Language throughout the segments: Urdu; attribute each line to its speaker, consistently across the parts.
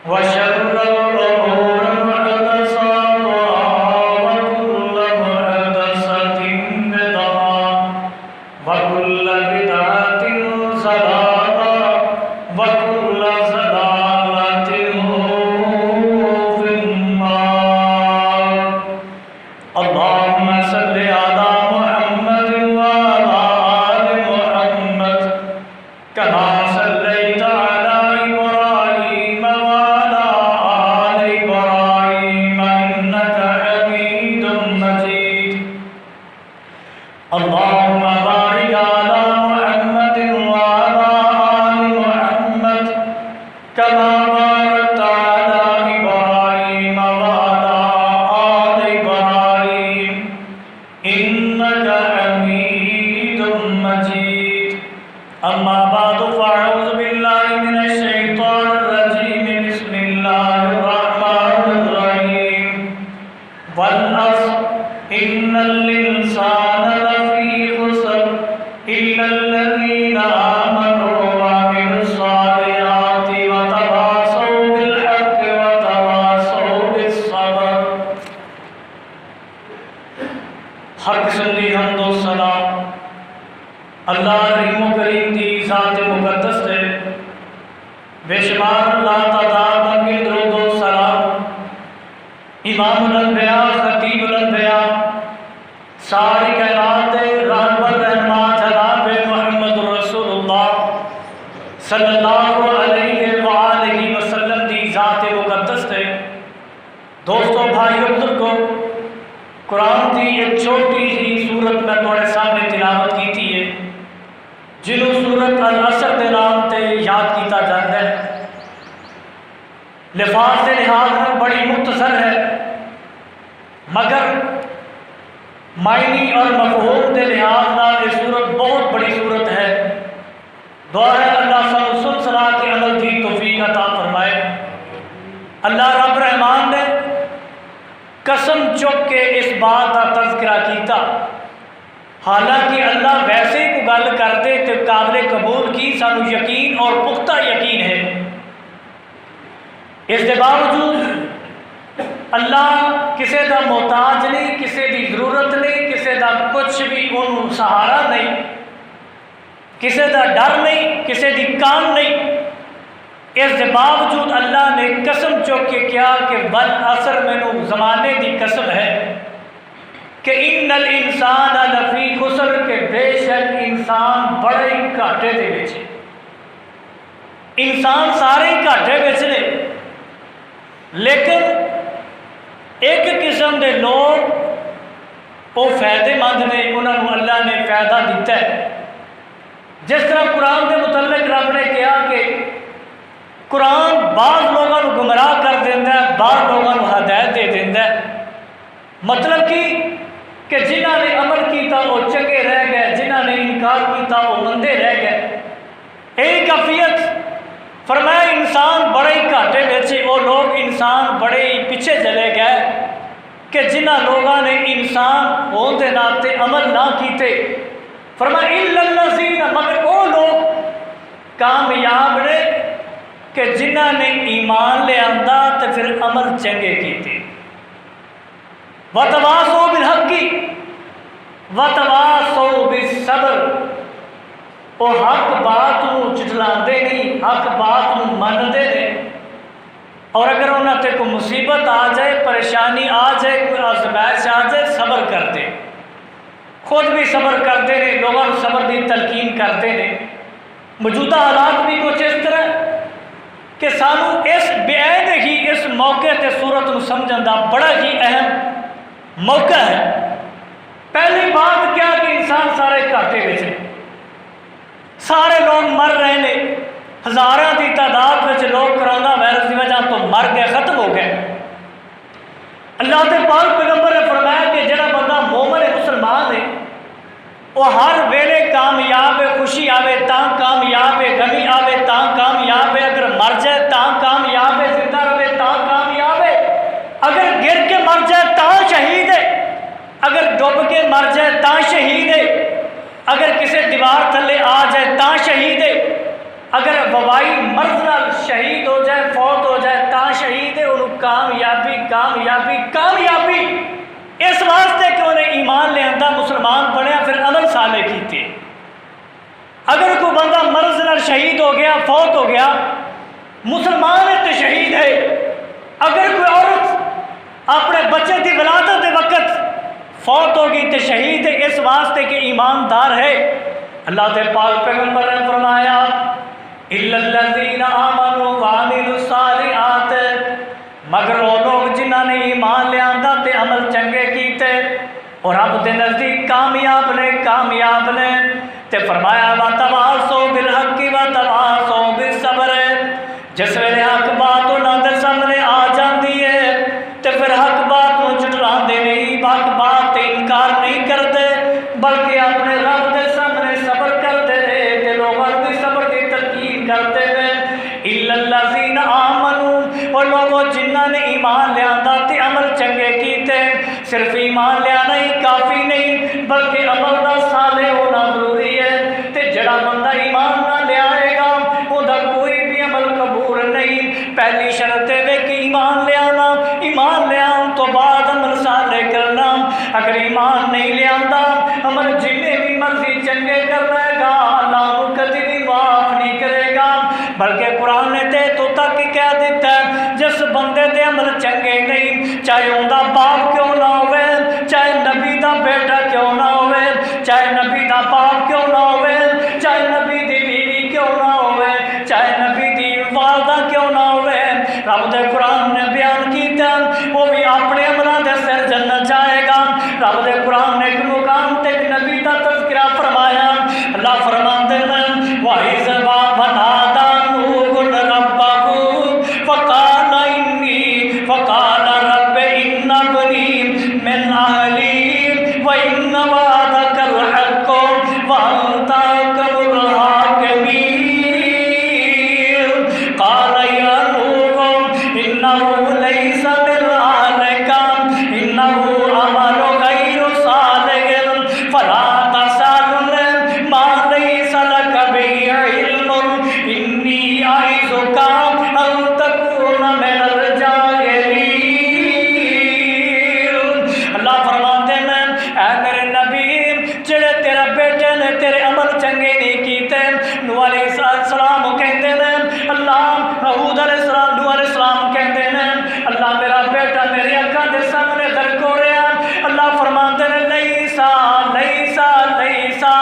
Speaker 1: وشر الأمور محدثاتها وكل محدثة بدعة وكل بدعة ضلالة وكل ضلالة في النار. اللهم صل على محمد وعلى آل محمد كما صليت على إبراهيم وعلى آل إبراهيم إنك حميد مجيد. اللهم بارك على محمد وعلى آل محمد كما باركت على إبراهيم وعلى آل إبراهيم إنك حميد مجيد. أما بعد فأعوذ بالله من الشيطان الرجيم. بسم الله الرحمن الرحيم. والعصر إن الإنسان لفي خسر إلا الذين آمنوا وعملوا الصالحات وتواصوا بالحق وتواصوا بالصبر. ہر قسم دی حمد و ثنا اللہ رحیم و کریم دی ذات مقدس ہے. بے شمار اللہ تعداد میں درود و سلام امام الانبیاء خطیب الانبیاء ساری کائنات رحمت رحمہ جناب محمد رسول اللہ صلی اللہ علیہ وآلہ وسلم دی ذات مقدس ہے. دوستو بھائیو بزرگو، قرآن کی ایک چھوٹی سی سورت میں تھوڑے سامنے تلاوت کی تھی ہے جنہوں سورت العصر کے نام تے یاد کیتا جاتا ہے. لفاظ کے لحاظ میں بڑی مختصر ہے مگر معنی اور مفہوم کے لحاظ میں یہ سورت بہت بڑی سورت ہے. دعا ہے اللہ سن سن سنا کے عمل کی توفیق عطا فرمائے. اللہ رب رحمان نے قسم چک کے اس بات کا تذکرہ کیتا، حالانکہ اللہ ویسے کو گل کرتے تو قابل قبول کی سانو یقین اور پختہ یقین ہے. اس کے باوجود اللہ کسی کا محتاج نہیں، کسی کی ضرورت نہیں، کسی کا کچھ بھی ان سہارا نہیں، کسی کا ڈر نہیں، کسی کی کام نہیں. اس کے باوجود اللہ نے قسم چک کے کیا کہ والعصر مینوں زمانے کی قسم ہے کہ ان الانسان لفی خسر، کہ بے شک انسان بڑے ہی گھاٹے دے وچ ہے. انسان سارے ہی گھاٹے وچ نے، لیکن ایک قسم دے لوگ وہ فائدے مند نے، انہوں نے اللہ نے فائدہ دیتا ہے. جس طرح قرآن کے متعلق رب نے کہا کہ قرآن بعض لوگوں کو گمراہ کر دیتا ہے، بعض لوگوں کو ہدایت دے دیتا ہے. مطلب کہ جنہوں نے عمل کیتا وہ چنگے رہ گئے، جنہوں نے انکار کیتا وہ مندے رہ گئے. ایک کیفیت فرمایا انسان بڑے ہی گھاٹے بیچے، وہ لوگ انسان بڑے ہی پیچھے چلے گئے کہ جنہ لوگوں نے انسان ہونے کے ناطے عمل نہ کیتے. فرمایا الا الذین، مگر وہ لوگ کامیاب نے کہ جنہ نے ایمان لے آندا تو پھر عمل چنگے کیتے. وتواصوا بالحق وتواصوا بالصبر، وہ حق بات کو جھٹلاندے نہیں، حق بات کو مانتے ہیں، اور اگر انہوں تے کوئی مصیبت آ جائے، پریشانی آ جائے، کوئی آزمائش آ جائے، صبر کرتے، خود بھی صبر کرتے ہیں، لوگوں کو صبر کی تلقین کرتے ہیں. موجودہ حالات بھی کچھ اس طرح کہ سانو اس بیعید ہی اس موقع تے صورت کو سمجھن دا بڑا ہی اہم موقع ہے. پہلی بات کیا کہ انسان سارے گھاٹے وچ ہے، سارے لوگ مر رہے ہیں. ہزاراں کی تعداد میں لوگ کرونا وائرس کی وجہ تو مر گئے، ختم ہو گئے. اللہ کے پاک پیغمبر نے فرمایا کہ جڑا بندہ مومن ہے، مسلمان ہے، وہ ہر ویلے کامیاب ہے. خوشی آوے تاں کامیاب ہے، غمی آوے تاں کامیاب ہے، اگر مر جائے تاں کامیاب ہے، زندہ رہے تاں کامیاب ہے، اگر گر کے مر جائے تاں شہید ہے، اگر ڈوب کے مر جائے تاں شہید ہے، اگر کسی دیوار تھلے آ جائے تاں شہید ہے، اگر وبائی مرض نال شہید ہو جائے، فوت ہو جائے تا کامیابی کامیابی اس واسطے کہ انہیں ایمان لے آتا مسلمان بنیا پھر عمل صالح کیتے. اگر کوئی بندہ مرض نال شہید ہو گیا فوت ہو گیا مسلمان ہے تو شہید ہے. اگر کوئی عورت اپنے بچے کی ولادت کے وقت فوت ہوگی تو شہید ہے اس واسطے کہ ایماندار ہے. اللہ کے پاک پیغمبر نے فرمایا الا الذین آمنوا وعملوا الصالحات، مگر وہ لوگ جنہوں نے ایمان لے آندا تے عمل چنگے کیتے اور رب دے نزدیک کامیاب نے کامیاب نے. تے فرمایا وتواصوا بالحق وتواصوا بالصبر، جس ویلے حق بات انہاں دے سامنے آ جاندی ہے تے پھر حق بات نوں جھٹلاندے نہیں، حق بات تے انکار نہیں کردے بلکہ اپنے رب دے سامنے صبر کردے رہے تے لوگاں بھی صبر کی تلقین کرتے ہیں. الا الذین آمنوا، وہ لوگوں جنہاں نے ایمان لے آندا تے عمل چنگے کیتے. صرف ایمان لے آنا ہی کافی نہیں بلکہ عمل دا صالح ہونا ضروری ہے. تے جڑا بندہ ایمان نہ لے آئے گا اوندا کوئی بھی عمل قبول نہیں. پہلی شرط ہے کہ ایمان لے آنا، ایمان لے آن تو بعد عمل صالح کرنا. اگر ایمان نہیں لے آندا عمل جتنے بھی مرضی چنگے کر رہے گا اللہ کو کبھی بھی معاف نہیں کرے گا. بلکہ قرآن نے تے تو تک کہہ دیتا ہے جس بندے دے عمل چنگے نہیں، چاہے اوندا باپ کیوں نہ ہوئے، چاہے نبی دا بیٹا کیوں نہ ہوئے، چاہے نبی دا باپ کیوں نہ ہوئے، چاہے نبی دی بیوی کیوں نہ ہوئے، چاہے نبی دی والدہ کیوں نہ ہوئے، رب دے قرآن نے بیان کیتا وہ بھی اپنے عملوں دے سر جنت جائے گا. رب دے قرآن نے ایک مقام تے ایک نبی دا تذکرہ فرمایا. اللہ فرماتے ہیں وَإِذْ وَنَادَىٰ نُوحٌ رَبَّهُ فَقَالَ رَبِّ إِنَّ ابْنِي مِنْ أَهْلِي وَإِنَّ وَعْدَكَ الْحَقُّ وَأَنْتَ أَحْكَمُ الْحَاكِمِينَ. قَالَ يَا نُوحُ إِنَّهُ لَيْسَ مِنْ أَهْلِكَ إِنَّهُ عَمَلٌ غَيْرُ صَالِحٍ فَلَا تَسْأَلْنِي مَا لَيْسَ لَكَ بِهِ عِلْمٌ إِنِّي أَعِظُكَ أَن تَكُونَ مِنَ الْجَاهِلِينَ. اللہ فرماتے ہیں اے میرے نبی جڑے تیرا بیٹے نے تیرے عمل چنگے نہیں کیتے. نوح علیہ السلام کہتے ہیں اللہ ہود علیہ السلام نوح علیہ السلام کہتے ہیں اللہ میرا بیٹا میری اکھاں دے سامنے غرق ہو رہا. اللہ فرماتے ہیں لیسا لیسا لیسا،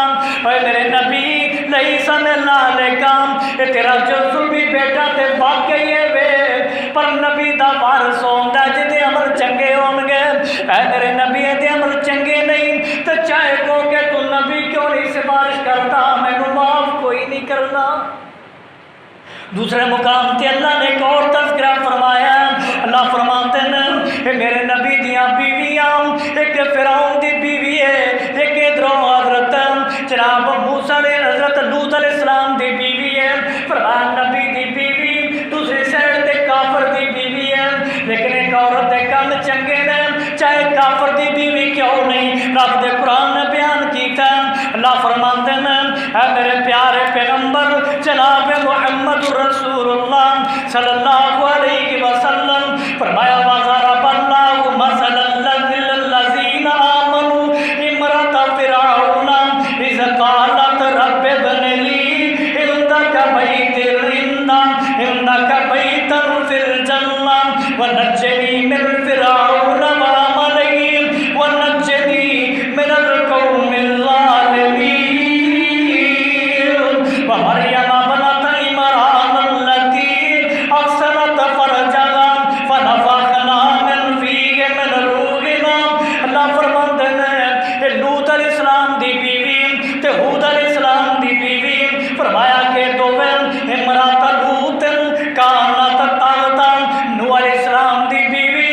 Speaker 1: اے میرے نبی لیسا من اہلک، اے تیرا جو ظلمی بیٹا تے واقعی ہے وے پر نبی دا وارث ہوندا جدے عمل چنگے ہون گے. اے میرے نبی دے عمل چنگے نہیں تو چاہے کو کہ تو نبی کیوں نہیں سفارش کرتا میں معاف کوئی نہیں کرنا. دوسرے مقام تے اللہ نے ایک اور تذکرہ فرمایا. اللہ فرماتے ہیں کہ میرے نبی دیاں بیویاں ایک فرعون دی بیوی ہے، ایک ادھروں حضرت جناب موسیٰ علیہ حضرت لوط علیہ السلام دی بیوی ہے. فرمان نبی دی بیوی دوسری سائڈ تے کافر دی بیوی ہے، لیکن ایک عورت دے کم چنگے نے چاہے کافر دی بیوی کیوں نہیں. رب دے قرآن نے بیان کیتا. اللہ فرماتے ہیں اے میرے پیارے پیغمبر جناب محمد رسول اللہ صلی اللہ علیہ وسلم فرمایا وَضَرَبَ اللَّهُ مَثَلًا لِّلَّذِينَ آمَنُوا امْرَأَتَ فِرْعَوْنَ إِذْ قَالَتْ رَبِّ ابْنِ لِي عِندَكَ بَيْتًا فِي الْجَنَّةِ وَنَجِّنِي مِنْ فِرْعَوْنَ وَعَمَلِهِ وَنَجِّنِي مِنَ الْقَوْمِ الظَّالِمِينَ. وَمَرْيَمَ ابْنَتَ عِمْرَانَ الَّتِي أَحْصَنَتْ فَرْجَهَا فَنَفَخْنَا فِيهِ مِنْ رُوحِنَا. اللہ فرماتے ہیں کہ لوط علیہ السلام دی بیوی تے ہود علیہ السلام دی بیوی فرمایا کہ دوویں امرات لوط کانت تحت نوح علیہ السلام دی بیوی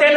Speaker 1: 3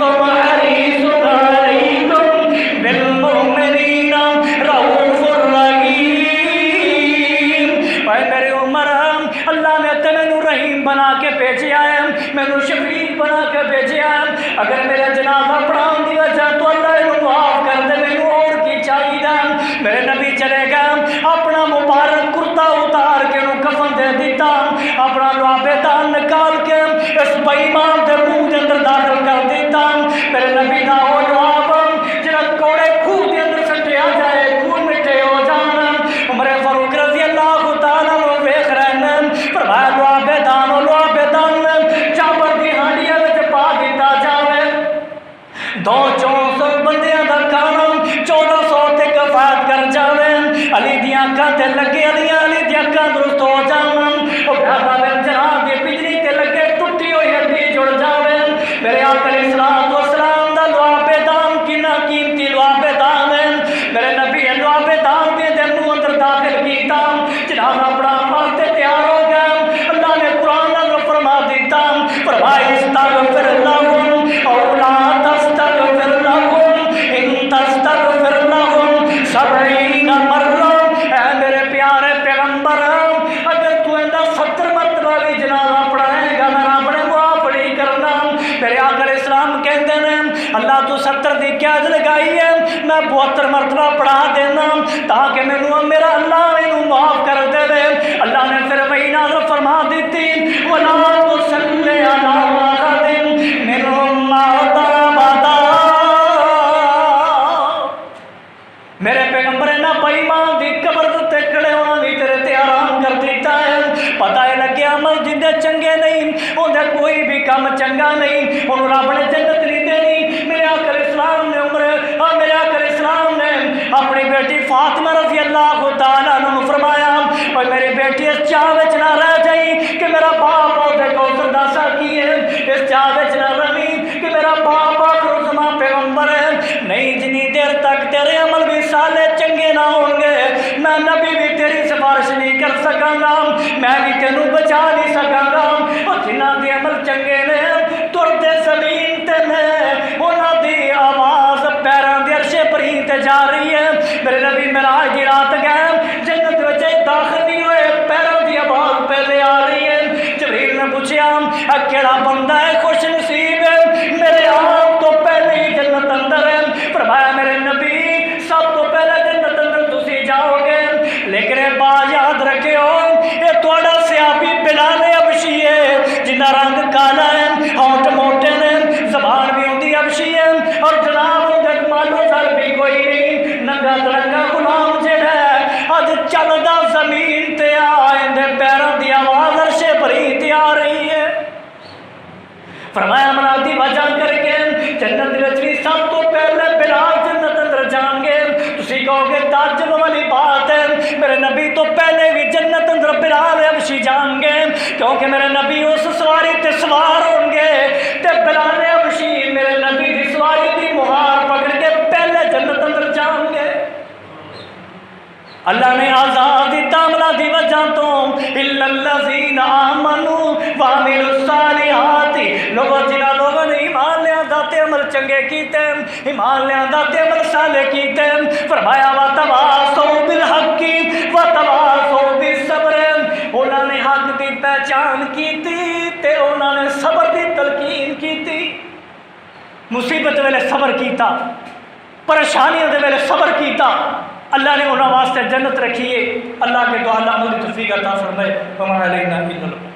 Speaker 1: علیکم حریص علیکم بالمؤمنین رؤوف الرحیم۔ اے میری عمر، اللہ نے تے مینوں رحیم بنا کے بھیجیا ہے، مینوں شفیق بنا کے بھیجیا ہے۔ اگر میرا جنازہ پڑھاؤں دی وجہ تو اللہ انہوں معاف کر دے، مینوں اور کی چاہیے؟ میرے نبی چلے گئے، اپنا مبارک کرتا اتار کے انہوں کفن دے دیتا، اپنا لعابِ دان نکال کے اس بے ایمان دے منہ دے اندر داخل کر دیتا۔ میرے نبی دا وہ لعاب جنہاں کوڑے خون دے اندر سٹیا جائے، خون مٹے ہو جان۔ عمر فاروق رضی اللہ تعالیٰ عنہ ویکھ رہے ہیں، فرمایا لعابِ دان چابر دی ہانڈیاں وچ پا دیتا جاوے، 200 بندیاں دا کھانا 1400 تے کفایت کر جاوے، علی دیاں اکھاں تے لگے، علی دی اکھاں درست ہو جاون، او پیدا میں جناب دی بجلی تے لگے ٹوٹی ہوئی ہڈی جڑ جاوے۔ میرے آقا علیہ الصلوۃ والسلام دا لعابِ دان کنا قیمتی لعابِ دان ہے۔ میرے نبی لعابِ دان دے منہ اندر داخل کیتا، جنازہ پڑھاؤن واسطے تیار ہو گیا۔ اللہ نے قرآن نازل فرما دیتا، فرمایا استغفر لهم او لا تستغفر لهم ان تستغفر لهم 70 مرہ۔ اے میرے پیارے پیغمبر، اگر تو اندہ 70 مرتبہ بھی جنازہ پڑھائے گا میں رب نے معاف نہیں کرنا۔ میرے آقا علیہ السلام کہتے ہیں اللہ تو 70 دی قید لگائی ہے، میں 72 مرتبہ پڑھا دینا تاکہ میرا اللہ انہوں معاف کر دے دے۔ اللہ نے پھر وہی نازل فرما دیتی، وَلَا تُصَلِّ عَلَىٰ أَحَدٍ مِّنْهُمْ مَاتَ أَبَدًا۔ میرے پیغمبر نے بے ایمان دی قبر تے کھڑے ہونا بھی تیرے تے آرام کر دیتا ہے۔ پتہ ہے لگے عمل جندے چنگے نہیں، اندر کوئی بھی کام چنگا نہیں، انہوں رب نے جنت نہیں دینی۔ میرے آقا علیہ السلام نے میرے آقا علیہ السلام نے اپنی بیٹی فاطمہ رضی اللہ تعالیٰ عنہ فرمایا، اور میری بیٹی اس چاہ وچ نہ رہ جائی کہ میرا باپ عہدے کو سرداسا کی ہے، اس چاہ وچ نہ رہی کہ میرا باپ آخر الزمان پیغمبر ہے، نہیں جنی دیر تک تیرے عمل بھی سالے چنگے نہ ہوں گے میں نبی بھی تیری سفارش نہیں کر سکاں گا، میں بھی تینوں بچا نہیں سکاں گا۔ اور جنہ دی عمل چنگے نے ترتے زمین تے نے، انہاں دی آواز پیراں دے عرش پری تے جا رہی ہے۔ میرے نبی معراج دی رات گئے، جنت وچ داخل نہیں ہوئے، پیراں دی آواز پہلے آ رہی ہے۔ جبریل نے پوچھا کیڑا بندہ ہے خوش نصیب ہے میرے آپ تو پہلے ہی جنت اندر ہے؟ فرمایا میرے نبی سب تو پہلے جنت اندر تسی جاؤ گے، لیکن ایک بات یاد رکھے ہو، یہ تھوڑا صحابی بلال حبشی ہے جنہ رنگ کالا ہے، ہونٹ موٹے نے، زبان بھی ہوندی حبشی ہے، اور جناب اندر مالو سر بھی کوئی نہیں، ننگا ترنگا غلام جڑا ہے اج چلدا زمین تے آئندے پیراں دی آواز عرش پری تے آ رہی ہے۔ فرمایا منادی وجہ کر کے جنت وچ بھی سب تو پہلے بلال جنت اندر جان گے۔ تسی کہو گے تعجب والی بات ہے، میرے نبی تو پہلے بھی جنت اندر بلال حبشی جان گے، کیونکہ میرے نبی اس سواری تے سوار ہوں گے تے بلال حبشی میرے نبی دی سواری دی مہار پکڑ کے پہلے جنت اندر جان گے۔ اللہ نے آزاد عملہ دی وجہ تو الا الذین آمنوا وعملوا الصالحات، لوگوں جنہاں لوگوں نے ایمان لیا تے عمل چنگے کیتے، ایمان لیا تے عمل صالح کیتے، فرمایا وتواصوا بالحق وتواصوا بالصبر، انہوں نے حق دی پہچان کیتی تے انہوں نے صبر دی تلقین کیتی۔ مصیبت ویلے صبر کیتا، پریشانیوں دے ویلے صبر کیتا، اللہ نے انہوں واسطے جنت رکھی ہے۔ اللہ کے دعا اللہ عمل کی توفیق عطا فرمائے۔ وما علینا الا البلاغ۔